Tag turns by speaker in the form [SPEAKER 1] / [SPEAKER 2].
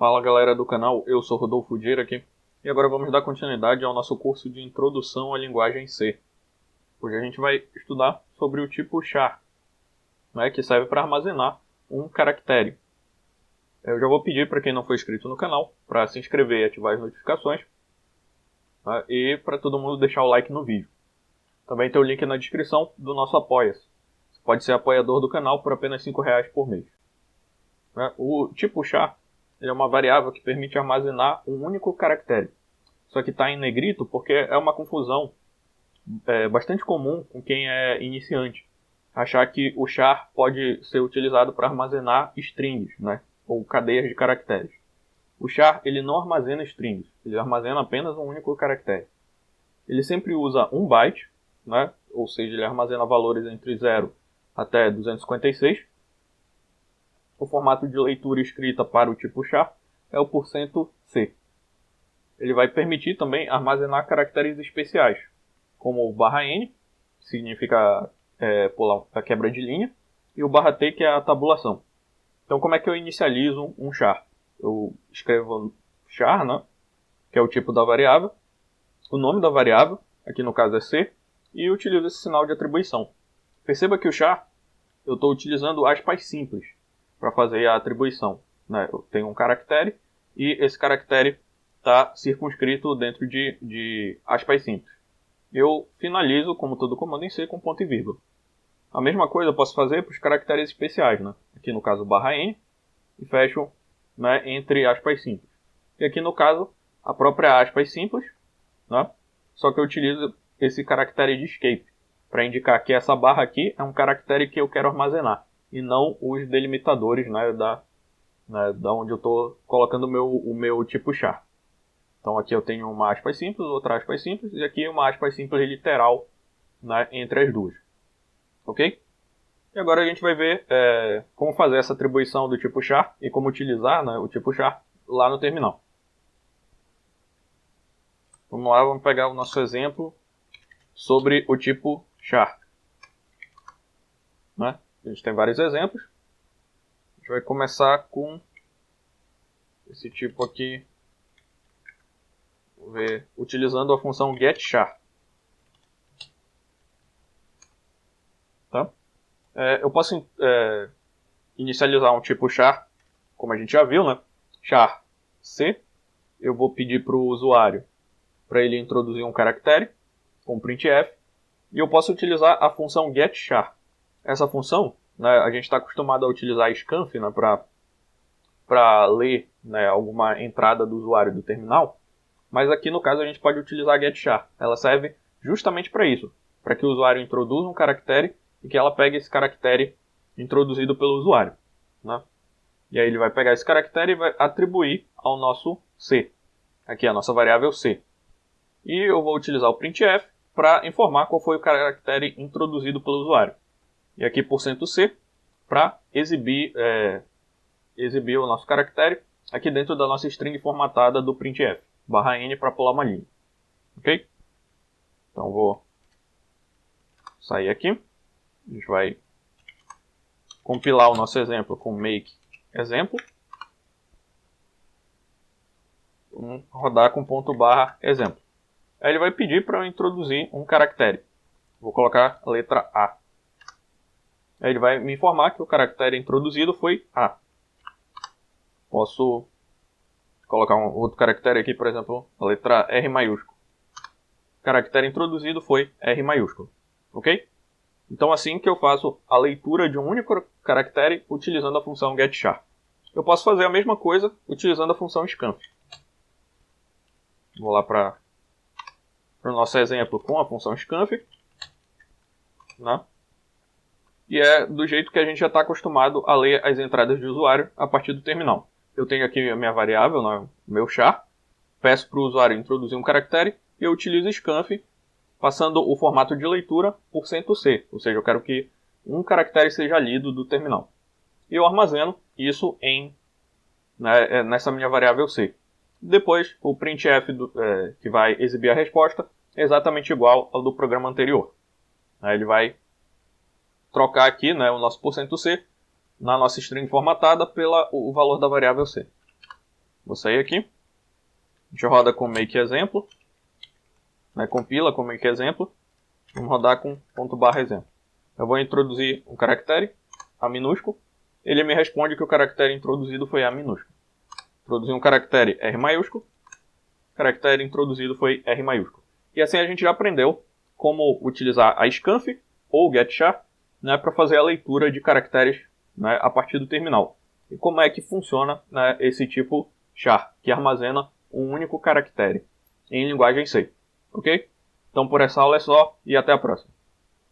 [SPEAKER 1] Fala galera do canal, eu sou Rodolfo Dieira aqui e agora vamos dar continuidade ao nosso curso de Introdução à Linguagem C. Hoje a gente vai estudar sobre o tipo char, né, que serve para armazenar um caractere. Eu já vou pedir para quem não for inscrito no canal para se inscrever e ativar as notificações, né, e para todo mundo deixar o like no vídeo. Também tem o link na descrição do nosso Apoia-se. Você pode ser apoiador do canal por apenas R$5 por mês. O tipo char ele é uma variável que permite armazenar um único caractere. Só que está em negrito porque é uma confusão bastante comum com quem é iniciante. Achar que o char pode ser utilizado para armazenar strings, né? Ou cadeias de caracteres. O char ele não armazena strings, ele armazena apenas um único caractere. Ele sempre usa 1 byte, né? Ou seja, ele armazena valores entre 0 até 256. O formato de leitura escrita para o tipo char é o %C. Ele vai permitir também armazenar caracteres especiais, como o "-n", que significa pular a quebra de linha, e o "-t", que é a tabulação. Então, como é que eu inicializo um char? Eu escrevo char, né, que é o tipo da variável, o nome da variável, aqui no caso é C, e utilizo esse sinal de atribuição. Perceba que o char, eu estou utilizando aspas simples para fazer a atribuição, né? Eu tenho um caractere e esse caractere está circunscrito dentro de aspas simples. Eu finalizo, como todo comando em C, com ponto e vírgula. A mesma coisa eu posso fazer para os caracteres especiais, né? Aqui no caso "-n", e fecho, né, entre aspas simples. E aqui no caso a própria aspas simples, né? Só que eu utilizo esse caractere de escape para indicar que essa barra aqui é um caractere que eu quero armazenar e não os delimitadores, né, da onde eu estou colocando o meu tipo char. Então aqui eu tenho uma aspas simples, outra aspas simples, e aqui uma aspas simples literal, né, entre as duas. Ok? E agora a gente vai ver como fazer essa atribuição do tipo char e como utilizar, né, o tipo char lá no terminal. Vamos lá, vamos pegar o nosso exemplo sobre o tipo char. Né? A gente tem vários exemplos. A gente vai começar com esse tipo aqui. Vou ver, utilizando a função getChar. Tá? Eu posso inicializar um tipo char, como a gente já viu, né? Char C. Eu vou pedir para o usuário para ele introduzir um caractere com printf. E eu posso utilizar a função getChar. Essa função, né, a gente está acostumado a utilizar scanf, né, para ler, né, alguma entrada do usuário do terminal. Mas aqui no caso a gente pode utilizar a getChar. Ela serve justamente para isso, para que o usuário introduza um caractere e que ela pegue esse caractere introduzido pelo usuário, né? E aí ele vai pegar esse caractere e vai atribuir ao nosso C. Aqui é a nossa variável C. E eu vou utilizar o printf para informar qual foi o caractere introduzido pelo usuário. E aqui %C para exibir o nosso caractere aqui dentro da nossa string formatada do printf. "-n" para pular uma linha. Ok? Então vou sair aqui. A gente vai compilar o nosso exemplo com make exemplo. Vamos rodar com !exemplo. Aí ele vai pedir para eu introduzir um caractere. Vou colocar a letra A. Aí ele vai me informar que o caractere introduzido foi A. Posso colocar um outro caractere aqui, por exemplo, a letra R maiúsculo. O caractere introduzido foi R maiúsculo. Ok? Então assim que eu faço a leitura de um único caractere utilizando a função getChar. Eu posso fazer a mesma coisa utilizando a função scanf. Vou lá para o nosso exemplo com a função scanf. Né? E é do jeito que a gente já está acostumado a ler as entradas de usuário a partir do terminal. Eu tenho aqui a minha variável, né, meu char. Peço para o usuário introduzir um caractere e eu utilizo scanf passando o formato de leitura por %C. Ou seja, eu quero que um caractere seja lido do terminal. E eu armazeno isso nessa minha variável C. Depois, o printf que vai exibir a resposta é exatamente igual ao do programa anterior. Ele vai trocar aqui, né, o nosso %C na nossa string formatada pelo valor da variável C. Vou sair aqui. A gente roda com make exemplo. Compila com make exemplo. Vamos rodar com ./exemplo. Eu vou introduzir um caractere, A minúsculo. Ele me responde que o caractere introduzido foi A minúsculo. Introduzi um caractere R maiúsculo. O caractere introduzido foi R maiúsculo. E assim a gente já aprendeu como utilizar a scanf ou getChar, para fazer a leitura de caracteres, a partir do terminal. E como é que funciona, esse tipo char, que armazena um único caractere em linguagem C. Ok? Então por essa aula é só e até a próxima.